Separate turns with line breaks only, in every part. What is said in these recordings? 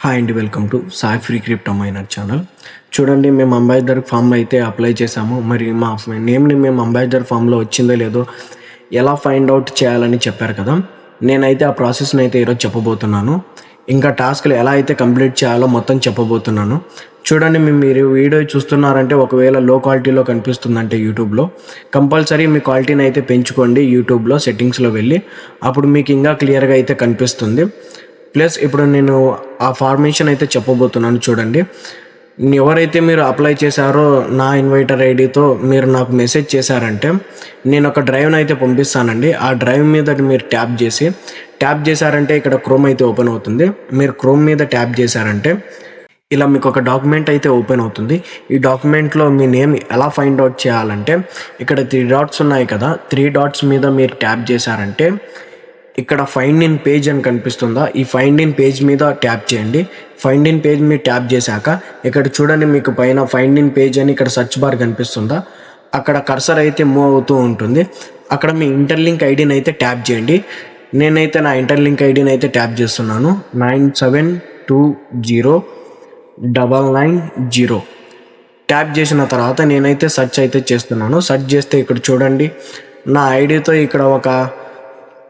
Hi అండి, welcome to Sai free crypto miner channel. చూడండి, మేము అంబాసిడర్ ఫామ్లో అయితే అప్లై చేసాము. మరి మా నేమ్ని మేము అంబాసిడర్ ఫామ్లో వచ్చిందో లేదో ఎలా ఫైండ్ అవుట్ చేయాలని చెప్పారు కదా. నేనైతే ఆ ప్రాసెస్ని అయితే ఈరోజు చెప్పబోతున్నాను. ఇంకా టాస్క్లు ఎలా అయితే కంప్లీట్ చేయాలో మొత్తం చెప్పబోతున్నాను. చూడండి, మీరు వీడియో చూస్తున్నారంటే ఒకవేళ లో క్వాలిటీలో కనిపిస్తుందంటే యూట్యూబ్లో కంపల్సరీ మీ క్వాలిటీని అయితే పెంచుకోండి. యూట్యూబ్లో సెట్టింగ్స్లో వెళ్ళి అప్పుడు మీకు ఇంకా క్లియర్గా అయితే కనిపిస్తుంది. ప్లస్ ఇప్పుడు నేను ఆ ఫార్మేషన్ అయితే చెప్పబోతున్నాను. చూడండి, ఎవరైతే మీరు అప్లై చేశారో నా ఇన్వైటర్ ఐడితో మీరు నాకు మెసేజ్ చేశారంటే నేను ఒక డ్రైవ్ని అయితే పంపిస్తానండి. ఆ డ్రైవ్ మీద మీరు ట్యాప్ చేశారంటే ఇక్కడ క్రోమ్ అయితే ఓపెన్ అవుతుంది. మీరు క్రోమ్ మీద ట్యాప్ చేశారంటే ఇలా మీకు ఒక డాక్యుమెంట్ అయితే ఓపెన్ అవుతుంది. ఈ డాక్యుమెంట్లో మీ నేమ్ ఎలా ఫైండ్ అవుట్ చేయాలంటే ఇక్కడ 3 డాట్స్ ఉన్నాయి కదా, 3 డాట్స్ మీద మీరు ట్యాప్ చేశారంటే ఇక్కడ ఫైండ్ ఇన్ పేజ్ అని కనిపిస్తుందా, ఈ ఫైండ్ ఇన్ పేజ్ మీద ట్యాప్ చేయండి. ఫైండ్ ఇన్ పేజ్ మీద ట్యాప్ చేశాక ఇక్కడ చూడండి, మీకు పైన ఫైండ్ ఇన్ పేజ్ అని ఇక్కడ సెర్చ్ బార్ కనిపిస్తుందా, అక్కడ కర్సర్ అయితే మూవ్ అవుతూ ఉంటుంది. అక్కడ మీ ఇంటర్లింక్ ఐడిని అయితే ట్యాప్ చేయండి. నేనైతే నా ఇంటర్లింక్ ఐడిని అయితే ట్యాప్ చేస్తున్నాను. 97209990. ట్యాప్ చేసిన తర్వాత నేనైతే సెర్చ్ అయితే చేస్తున్నాను. సెర్చ్ చేస్తే ఇక్కడ చూడండి, నా ఐడితో ఇక్కడ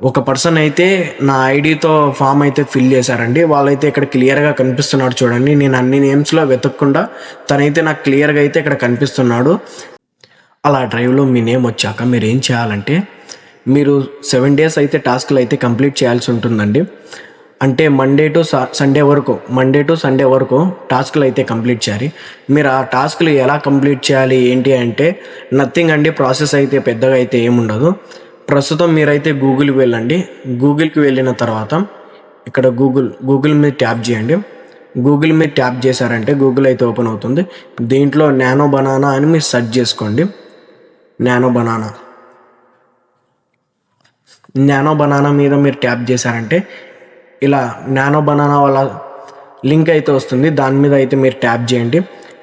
ఒక పర్సన్ అయితే నా ఐడితో ఫామ్ అయితే ఫిల్ చేశారండి. వాళ్ళైతే ఇక్కడ క్లియర్గా కనిపిస్తున్నాడు. చూడండి, నేను అన్ని నేమ్స్లో వెతకకుండా తనైతే నాకు క్లియర్గా అయితే ఇక్కడ కనిపిస్తున్నాడు. అలా డ్రైవ్లో మీ నేమ్ వచ్చాక మీరు ఏం చేయాలంటే మీరు 7 డేస్ అయితే టాస్క్లు అయితే కంప్లీట్ చేయాల్సి ఉంటుందండి. అంటే మండే టు సండే వరకు టాస్క్లు అయితే కంప్లీట్ చేయాలి. మీరు ఆ టాస్క్లు ఎలా కంప్లీట్ చేయాలి ఏంటి అంటే నథింగ్ అండి, ప్రాసెస్ అయితే పెద్దగా అయితే ఏముండదు. ప్రస్తుతం మీరైతే గూగుల్కి వెళ్ళండి. గూగుల్కి వెళ్ళిన తర్వాత ఇక్కడ గూగుల్ మీద ట్యాప్ చేయండి. గూగుల్ మీద ట్యాప్ చేశారంటే గూగుల్ అయితే ఓపెన్ అవుతుంది. దీంట్లో నానో బనానా అని మీరు సెర్చ్ చేసుకోండి. నానో బనానా మీద మీరు ట్యాప్ చేశారంటే ఇలా నానో బనానా వాళ్ళ లింక్ అయితే వస్తుంది. దాని మీద అయితే మీరు ట్యాప్ చేయండి.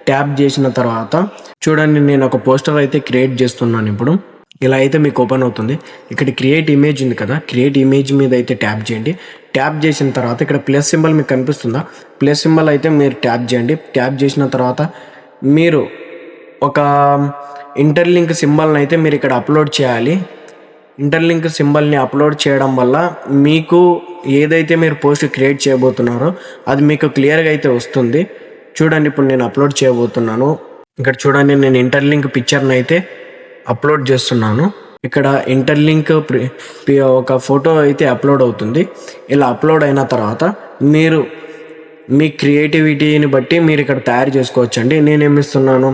ట్యాప్ చేసిన తర్వాత చూడండి, నేను ఒక పోస్టర్ అయితే క్రియేట్ చేస్తున్నాను. ఇప్పుడు ఇలా అయితే మీకు ఓపెన్ అవుతుంది. ఇక్కడ క్రియేట్ ఇమేజ్ ఉంది కదా, క్రియేట్ ఇమేజ్ మీద అయితే ట్యాప్ చేయండి. ట్యాప్ చేసిన తర్వాత ఇక్కడ ప్లస్ సింబల్ మీకు కనిపిస్తుందా, ప్లస్ సింబల్ అయితే మీరు ట్యాప్ చేయండి. ట్యాప్ చేసిన తర్వాత మీరు ఒక ఇంటర్లింక్ సింబల్ని అయితే మీరు ఇక్కడ అప్లోడ్ చేయాలి. ఇంటర్లింక్ సింబల్ని అప్లోడ్ చేయడం వల్ల మీకు ఏదైతే మీరు పోస్ట్ క్రియేట్ చేయబోతున్నారో అది మీకు క్లియర్గా అయితే వస్తుంది. చూడండి, ఇప్పుడు నేను అప్లోడ్ చేయబోతున్నాను. ఇక్కడ చూడండి, నేను ఇంటర్లింక్ పిక్చర్ని అయితే అప్లోడ్ చేస్తున్నాను. ఇక్కడ ఇంటర్లింక్ ఒక ఫోటో అయితే అప్లోడ్ అవుతుంది. ఇలా అప్లోడ్ అయిన తర్వాత మీరు మీ క్రియేటివిటీని బట్టి మీరు ఇక్కడ తయారు చేసుకోవచ్చండి. నేనేమిస్తున్నాను,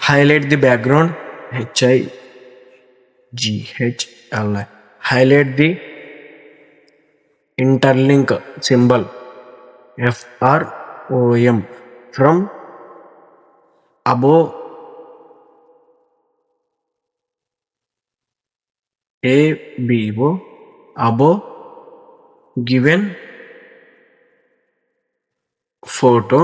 highlight the background, HIGHLI, highlight the interlink symbol FROM ఫ్రమ్ above ABO above given photo.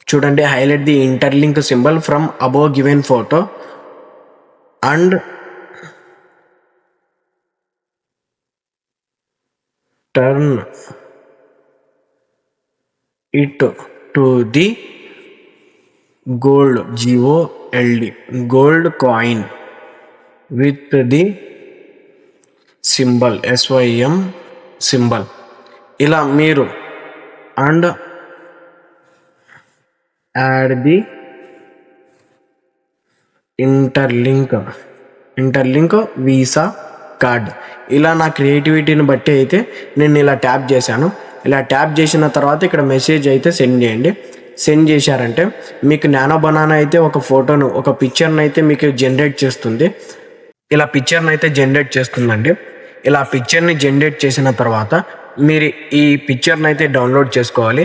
చూడండి, highlight the interlink symbol from above given photo and turn it to the gold GOLD gold coin with the symbol SYM symbol. ఇలా మీరు and add the interlink Visa card. ఇలా నా క్రియేటివిటీని బట్టి అయితే నేను ఇలా tap చేశాను. ఇలా ట్యాప్ చేసిన తర్వాత ఇక్కడ మెసేజ్ అయితే సెండ్ చేయండి. సెండ్ చేశారంటే మీకు నానో బనానా అయితే ఒక ఫోటోను, ఒక పిక్చర్ని అయితే మీకు జనరేట్ చేస్తుంది. ఇలా పిక్చర్ని అయితే జనరేట్ చేస్తుందండి. ఇలా పిక్చర్ని జనరేట్ చేసిన తర్వాత మీరు ఈ పిక్చర్ని అయితే డౌన్లోడ్ చేసుకోవాలి.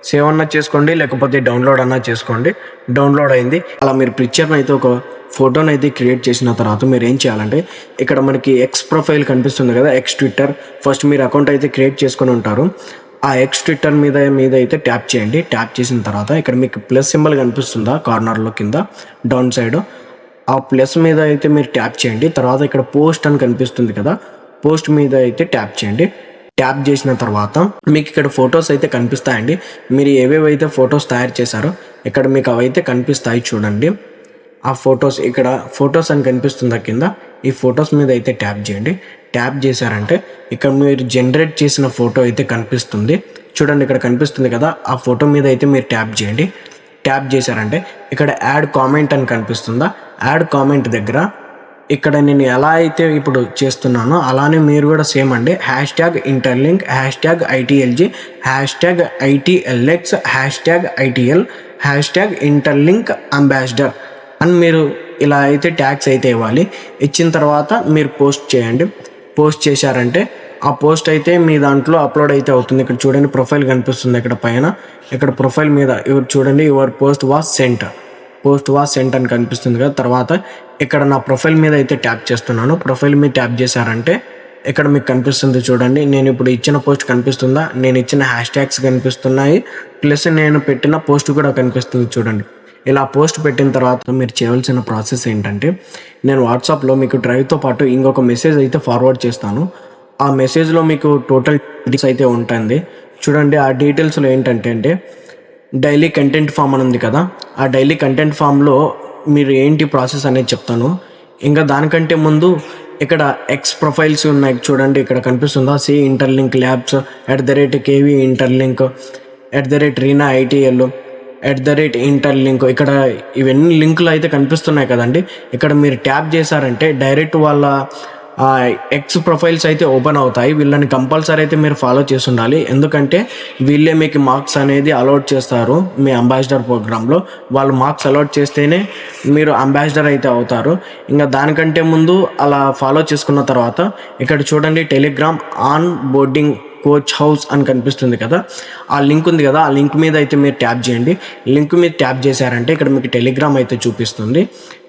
సేవ్ అన్నా చేసుకోండి, లేకపోతే డౌన్లోడ్ అన్నా చేసుకోండి. డౌన్లోడ్ అయింది. అలా మీరు పిక్చర్ని అయితే ఒక ఫోటోని అయితే క్రియేట్ చేసిన తర్వాత మీరు ఏం చేయాలంటే ఇక్కడ మనకి ఎక్స్ ప్రొఫైల్ కనిపిస్తుంది కదా, ఎక్స్ ట్విట్టర్. ఫస్ట్ మీరు అకౌంట్ అయితే క్రియేట్ చేసుకొని ఉంటారు. ఆ ఎక్స్ ట్విట్టర్ మీద అయితే ట్యాప్ చేయండి. ట్యాప్ చేసిన తర్వాత ఇక్కడ మీకు ప్లస్ సింబల్ కనిపిస్తుందా కార్నర్లో కింద డౌన్ సైడ్, ఆ ప్లస్ మీద అయితే మీరు ట్యాప్ చేయండి. తర్వాత ఇక్కడ పోస్ట్ అని కనిపిస్తుంది కదా, పోస్ట్ మీద అయితే ట్యాప్ చేయండి. ట్యాప్ చేసిన తర్వాత మీకు ఇక్కడ ఫొటోస్ అయితే కనిపిస్తాయండి. మీరు ఏవేవైతే ఫొటోస్ తయారు చేశారో ఇక్కడ మీకు అవైతే కనిపిస్తాయి చూడండి. ఆ ఫొటోస్ ఇక్కడ ఫొటోస్ అని కనిపిస్తుందా కింద, ఈ ఫొటోస్ మీద అయితే ట్యాప్ చేయండి. ట్యాప్ చేశారంటే ఇక్కడ మీరు జనరేట్ చేసిన ఫోటో అయితే కనిపిస్తుంది చూడండి. ఇక్కడ కనిపిస్తుంది కదా, ఆ ఫోటో మీద అయితే మీరు ట్యాప్ చేయండి. ట్యాప్ చేశారంటే ఇక్కడ యాడ్ కామెంట్ అని కనిపిస్తుందా, యాడ్ కామెంట్ దగ్గర ఇక్కడ నేను ఎలా అయితే ఇప్పుడు చేస్తున్నానో అలానే మీరు కూడా సేమ్ అండి. #interlink #ITLG #ITLX #ITL #interlink ambassador అని మీరు ఇలా అయితే ట్యాగ్స్ అయితే ఇవ్వాలి. ఇచ్చిన తర్వాత మీరు పోస్ట్ చేయండి. పోస్ట్ చేశారంటే ఆ పోస్ట్ అయితే మీ దాంట్లో అప్లోడ్ అయితే అవుతుంది. ఇక్కడ చూడండి ప్రొఫైల్ కనిపిస్తుంది ఇక్కడ పైన. ఇక్కడ ప్రొఫైల్ మీద చూడండి యువర్ పోస్ట్ వాస్ సెంట్ అని కనిపిస్తుంది కదా. తర్వాత ఇక్కడ నా ప్రొఫైల్ మీద అయితే ట్యాప్ చేస్తున్నాను. ప్రొఫైల్ మీద ట్యాప్ చేశారంటే ఇక్కడ మీకు కనిపిస్తుంది చూడండి. నేను ఇప్పుడు ఇచ్చిన పోస్ట్ కనిపిస్తుందా, నేను ఇచ్చిన #ట్యాగ్స్ కనిపిస్తున్నాయి, ప్లస్ నేను పెట్టిన పోస్ట్ కూడా కనిపిస్తుంది చూడండి. ఇలా పోస్ట్ పెట్టిన తర్వాత మీరు చేయవలసిన ప్రాసెస్ ఏంటంటే, నేను వాట్సాప్లో మీకు డ్రైవ్తో పాటు ఇంకొక మెసేజ్ అయితే ఫార్వర్డ్ చేస్తాను. ఆ మెసేజ్లో మీకు టోటల్ డీటెయిల్స్ అయితే ఉంటుంది చూడండి. ఆ డీటెయిల్స్లో ఏంటంటే డైలీ కంటెంట్ ఫామ్ అని ఉంది కదా, ఆ డైలీ కంటెంట్ ఫామ్లో మీరు ఏంటి ప్రాసెస్ అనేది చెప్తాను. ఇంకా దానికంటే ముందు ఇక్కడ ఎక్స్ ప్రొఫైల్స్ ఉన్నాయి చూడండి. ఇక్కడ కనిపిస్తుందా, interlink labs @KV interlink @Reena ITL @interlink. ఇక్కడ ఇవన్నీ లింకులు అయితే కనిపిస్తున్నాయి కదండి. ఇక్కడ మీరు ట్యాప్ చేశారంటే డైరెక్ట్ వాళ్ళ ఎక్స్ ప్రొఫైల్స్ అయితే ఓపెన్ అవుతాయి. వీళ్ళని కంపల్సరీ అయితే మీరు ఫాలో చేసి ఉండాలి. ఎందుకంటే వీళ్ళే మీకు మార్క్స్ అనేది అలాట్ చేస్తారు మీ అంబాసిడర్ ప్రోగ్రాంలో. వాళ్ళు మార్క్స్ అలాట్ చేస్తేనే మీరు అంబాసిడర్ అయితే అవుతారు. ఇంకా దానికంటే ముందు అలా ఫాలో చేసుకున్న తర్వాత ఇక్కడ చూడండి Telegram on boarding coach house అని కనిపిస్తుంది కదా, ఆ లింక్ ఉంది కదా, ఆ లింక్ మీద అయితే మీరు ట్యాప్ చేయండి. లింక్ మీద ట్యాప్ చేశారంటే ఇక్కడ మీకు టెలిగ్రామ్ అయితే చూపిస్తుంది.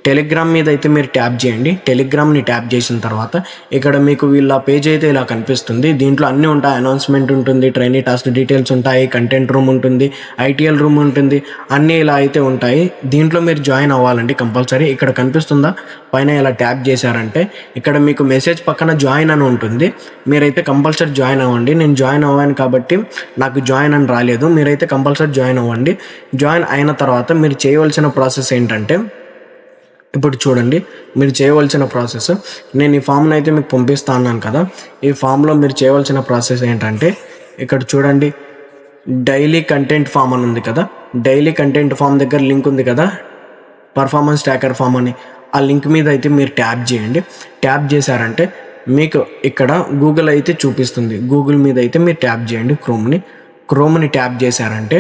టెలిగ్రామ్ మీద అయితే మీరు ట్యాప్ చేయండి. టెలిగ్రామ్ని ట్యాప్ చేసిన తర్వాత ఇక్కడ మీకు వీళ్ళ పేజ్ అయితే ఇలా కనిపిస్తుంది. దీంట్లో అన్నీ ఉంటాయి. అనౌన్స్మెంట్ ఉంటుంది, ట్రైనింగ్ టాస్క్ డీటెయిల్స్ ఉంటాయి, కంటెంట్ రూమ్ ఉంటుంది, ITL రూమ్ ఉంటుంది, అన్నీ ఇలా అయితే ఉంటాయి. దీంట్లో మీరు జాయిన్ అవ్వాలండి కంపల్సరీ. ఇక్కడ కనిపిస్తుందా పైన ఇలా ట్యాప్ చేశారంటే ఇక్కడ మీకు మెసేజ్ పక్కన జాయిన్ అని ఉంటుంది. మీరైతే కంపల్సరీ జాయిన్ అవ్వండి. నేను జాయిన్ అవ్వాను కాబట్టి నాకు జాయిన్ అని రాలేదు. మీరైతే కంపల్సరీ జాయిన్ అవ్వండి. జాయిన్ అయిన తర్వాత మీరు చేయవలసిన ప్రాసెస్ ఏంటంటే, ఇప్పుడు చూడండి మీరు చేయవలసిన ప్రాసెస్, నేను ఈ ఫామ్ని అయితే మీకు పంపిస్తా అన్నాను కదా, ఈ ఫామ్లో మీరు చేయవలసిన ప్రాసెస్ ఏంటంటే ఇక్కడ చూడండి డైలీ కంటెంట్ ఫామ్ అని ఉంది కదా, డైలీ కంటెంట్ ఫామ్ దగ్గర లింక్ ఉంది కదా పర్ఫార్మెన్స్ ట్రాకర్ ఫామ్ అని, ఆ లింక్ మీద అయితే మీరు ట్యాప్ చేయండి. ట్యాప్ చేశారంటే మీకు ఇక్కడ గూగుల్ అయితే చూపిస్తుంది. గూగుల్ మీద అయితే మీరు ట్యాప్ చేయండి. క్రోమ్ని ట్యాప్ చేశారంటే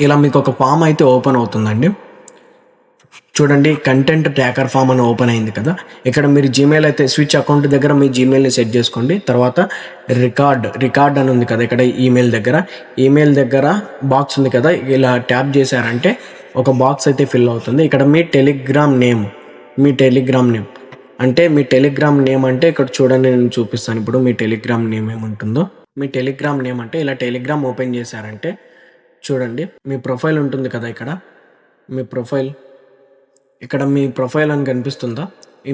ఇలా మీకు ఒక ఫామ్ అయితే ఓపెన్ అవుతుందండి. చూడండి కంటెంట్ ట్రాకర్ ఫామ్ అని ఓపెన్ అయింది కదా. ఇక్కడ మీరు జీమెయిల్ అయితే స్విచ్ అకౌంట్ దగ్గర మీ జీమెయిల్ని సెట్ చేసుకోండి. తర్వాత రికార్డ్ అని ఉంది కదా ఇక్కడ ఈమెయిల్ దగ్గర బాక్స్ ఉంది కదా, ఇలా ట్యాప్ చేశారంటే ఒక బాక్స్ అయితే ఫిల్ అవుతుంది. ఇక్కడ మీ టెలిగ్రామ్ నేమ్ అంటే మీ టెలిగ్రామ్ నేమ్ అంటే ఇక్కడ చూడండి నేను చూపిస్తాను ఇప్పుడు మీ టెలిగ్రామ్ నేమ్ ఏముంటుందో. మీ టెలిగ్రామ్ నేమ్ అంటే ఇలా టెలిగ్రామ్ ఓపెన్ చేశారంటే చూడండి మీ ప్రొఫైల్ ఉంటుంది కదా, ఇక్కడ మీ ప్రొఫైల్ అని కనిపిస్తుందా,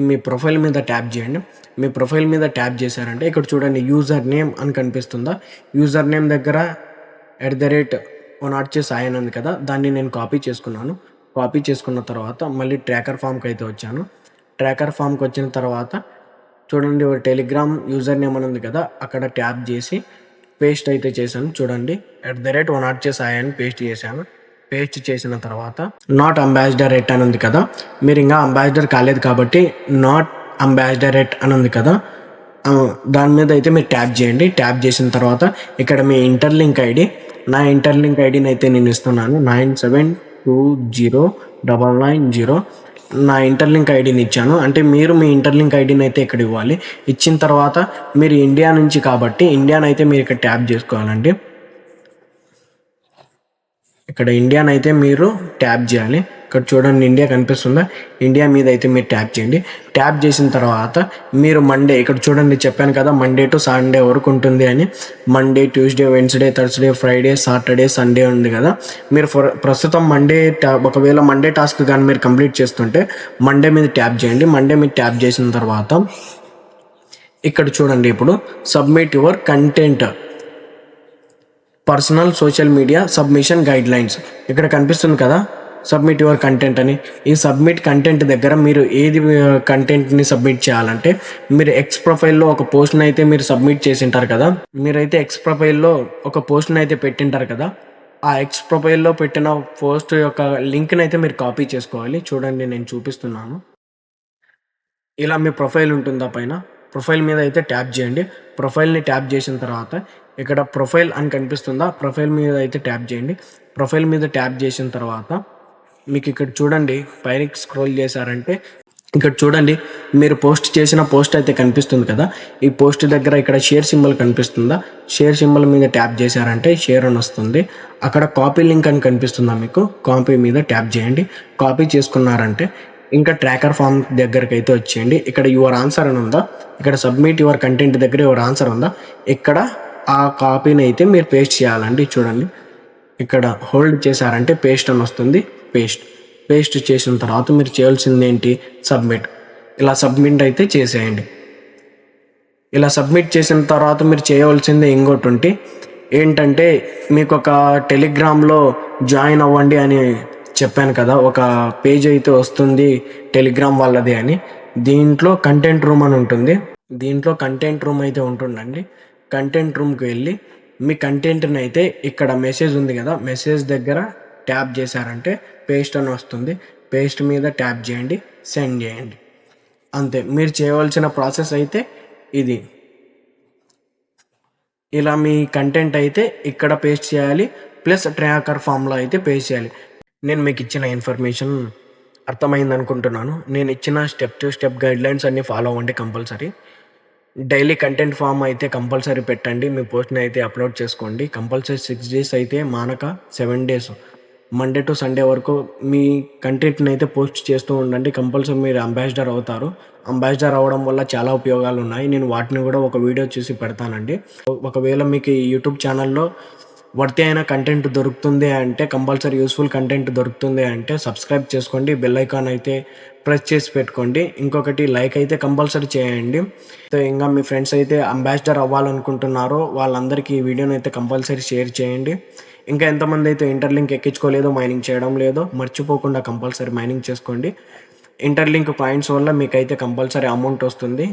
మీ ప్రొఫైల్ మీద ట్యాప్ చేయండి. మీ ప్రొఫైల్ మీద ట్యాప్ చేశారంటే ఇక్కడ చూడండి యూజర్ నేమ్ అని కనిపిస్తుందా, యూజర్ నేమ్ దగ్గర @1@sayan ఉంది కదా, దాన్ని నేను కాపీ చేసుకున్నాను. కాపీ చేసుకున్న తర్వాత మళ్ళీ ట్రాకర్ ఫామ్కి అయితే వచ్చాను. ట్రాకర్ ఫామ్కి వచ్చిన తర్వాత చూడండి టెలిగ్రామ్ యూజర్ నేమ్ అని ఉంది కదా, అక్కడ ట్యాప్ చేసి పేస్ట్ అయితే చేశాను. చూడండి @1@sayan పేస్ట్ చేశాను. పేస్ట్ చేసిన తర్వాత నాట్ అంబాసిడర్ ఎట్ అని ఉంది కదా, మీరు ఇంకా అంబాసిడర్ కాలేదు కాబట్టి నాట్ అంబాసిడర్ ఎట్ అని ఉంది కదా, దాని మీద అయితే మీరు ట్యాప్ చేయండి. ట్యాప్ చేసిన తర్వాత ఇక్కడ మీ ఇంటర్లింక్ ఐడి, నా ఇంటర్లింక్ ఐడిని అయితే నేను ఇస్తున్నాను 97209990. నా ఇంటర్లింక్ ఐడిని ఇచ్చాను. అంటే మీరు మీ ఇంటర్లింక్ ఐడిని అయితే ఇక్కడ ఇవ్వాలి. ఇచ్చిన తర్వాత మీరు ఇండియా నుంచి కాబట్టి ఇండియాని అయితే మీరు ఇక్కడ ట్యాప్ చేసుకోవాలండి. ఇక్కడ ఇండియాని అయితే మీరు ట్యాప్ చేయాలి. ఇక్కడ చూడండి ఇండియా కనిపిస్తుందా, ఇండియా మీద అయితే మీరు ట్యాప్ చేయండి. ట్యాప్ చేసిన తర్వాత మీరు మండే, ఇక్కడ చూడండి చెప్పాను కదా మండే టు సండే వరకు ఉంటుంది అని, Monday, Tuesday, Wednesday, Thursday, Friday, Saturday, Sunday ఉంది కదా, మీరు ప్రస్తుతం ఒకవేళ మండే టాస్క్ కానీ మీరు కంప్లీట్ చేస్తుంటే మండే మీద ట్యాప్ చేయండి. మండే మీద ట్యాప్ చేసిన తర్వాత ఇక్కడ చూడండి, ఇప్పుడు submit your content personal social media submission guide lines ఇక్కడ కనిపిస్తుంది కదా, సబ్మిట్ యువర్ కంటెంట్ అని. ఈ సబ్మిట్ కంటెంట్ దగ్గర మీరు ఏది కంటెంట్ని సబ్మిట్ చేయాలంటే, మీరు ఎక్స్ ప్రొఫైల్లో ఒక పోస్ట్ని అయితే మీరు సబ్మిట్ చేసి ఉంటారు కదా, మీరైతే ఎక్స్ ప్రొఫైల్లో ఒక పోస్ట్ని అయితే పెట్టింటారు కదా, ఆ ఎక్స్ ప్రొఫైల్లో పెట్టిన పోస్ట్ యొక్క లింక్ని అయితే మీరు కాపీ చేసుకోవాలి. చూడండి, నేను చూపిస్తున్నాను. ఇలా మీ ప్రొఫైల్ ఉంటుందా పైన, ప్రొఫైల్ మీద అయితే ట్యాప్ చేయండి. ప్రొఫైల్ని ట్యాప్ చేసిన తర్వాత ఇక్కడ ప్రొఫైల్ అని కనిపిస్తుందా, ప్రొఫైల్ మీద అయితే ట్యాప్ చేయండి. ప్రొఫైల్ మీద ట్యాప్ చేసిన తర్వాత మీకు ఇక్కడ చూడండి, పైనకి స్క్రోల్ చేశారంటే ఇక్కడ చూడండి, మీరు పోస్ట్ చేసిన పోస్ట్ అయితే కనిపిస్తుంది కదా, ఈ పోస్ట్ దగ్గర ఇక్కడ షేర్ సింబల్ కనిపిస్తుందా, షేర్ సింబల్ మీద ట్యాప్ చేశారంటే షేర్ అని వస్తుంది. అక్కడ కాపీ లింక్ అని కనిపిస్తుందా మీకు, కాపీ మీద ట్యాప్ చేయండి. కాపీ చేసుకున్నారంటే ఇంకా ట్రాకర్ ఫామ్ దగ్గరికి అయితే వచ్చేయండి. ఇక్కడ యువర్ ఆన్సర్ అని ఉందా, ఇక్కడ సబ్మిట్ యువర్ కంటెంట్ దగ్గర యువర్ ఆన్సర్ ఉందా, ఇక్కడ ఆ కాపీని అయితే మీరు పేస్ట్ చేయాలండి. చూడండి, ఇక్కడ హోల్డ్ చేశారంటే పేస్ట్ అని వస్తుంది. పేస్ట్ చేసిన తర్వాత మీరు చేయాల్సింది ఏంటి, సబ్మిట్. ఇలా సబ్మిట్ అయితే చేసేయండి. ఇలా సబ్మిట్ చేసిన తర్వాత మీరు చేయవలసింది ఇంకోటి ఏంటంటే, మీకు ఒక టెలిగ్రామ్లో జాయిన్ అవ్వండి అని చెప్పాను కదా, ఒక పేజ్ అయితే వస్తుంది టెలిగ్రామ్ వాళ్ళది అని. దీంట్లో కంటెంట్ రూమ్ అని ఉంటుంది, దీంట్లో కంటెంట్ రూమ్ అయితే ఉంటుందండి. కంటెంట్ రూమ్కి వెళ్ళి మీ కంటెంట్ని అయితే ఇక్కడ మెసేజ్ ఉంది కదా, మెసేజ్ దగ్గర ట్యాప్ చేశారంటే పేస్ట్ అని వస్తుంది. పేస్ట్ మీద ట్యాప్ చేయండి, సెండ్ చేయండి. అంతే, మీరు చేయవలసిన ప్రాసెస్ అయితే ఇది. ఇలా మీ కంటెంట్ అయితే ఇక్కడ పేస్ట్ చేయాలి, ప్లస్ ట్రాకర్ ఫామ్లో అయితే పేస్ట్ చేయాలి. నేను మీకు ఇచ్చిన ఇన్ఫర్మేషన్ అర్థమైంది అనుకుంటున్నాను. నేను ఇచ్చిన స్టెప్ టు స్టెప్ గైడ్లైన్స్ అన్నీ ఫాలో అవ్వండి కంపల్సరీ. డైలీ కంటెంట్ ఫామ్ అయితే కంపల్సరీ పెట్టండి, మీ పోస్ట్ని అయితే అప్లోడ్ చేసుకోండి. కంపల్సరీ 6 days అయితే మానక 7 days, మండే టు సండే వరకు మీ కంటెంట్ని అయితే పోస్ట్ చేస్తూ ఉండండి. కంపల్సరీ మీరు అంబాసిడర్ అవుతారు. అంబాసిడర్ అవ్వడం వల్ల చాలా ఉపయోగాలు ఉన్నాయి. నేను వాటిని కూడా ఒక వీడియో చూసి పెడతానండి. ఒకవేళ మీకు ఈ యూట్యూబ్ ఛానల్లో వర్తి అయిన కంటెంట్ దొరుకుతుంది అంటే, కంపల్సరీ యూస్ఫుల్ కంటెంట్ దొరుకుతుంది అంటే సబ్స్క్రైబ్ చేసుకోండి, బెల్ ఐకాన్ అయితే ప్రెస్ చేసి పెట్టుకోండి. ఇంకొకటి లైక్ అయితే కంపల్సరీ చేయండి. సో ఇంకా మీ ఫ్రెండ్స్ అయితే అంబాసిడర్ అవ్వాలనుకుంటున్నారో వాళ్ళందరికీ ఈ వీడియోని అయితే కంపల్సరీ షేర్ చేయండి. ఇంకా ఎంతమంది అయితే ఇంటర్లింక్ ఎక్కించుకోలేదో, మైనింగ్ చేయడం లేదో, మర్చిపోకుండా కంపల్సరీ మైనింగ్ చేసుకోండి. ఇంటర్లింక్ పాయింట్స్ వల్ల మీకైతే కంపల్సరీ అమౌంట్ వస్తుంది.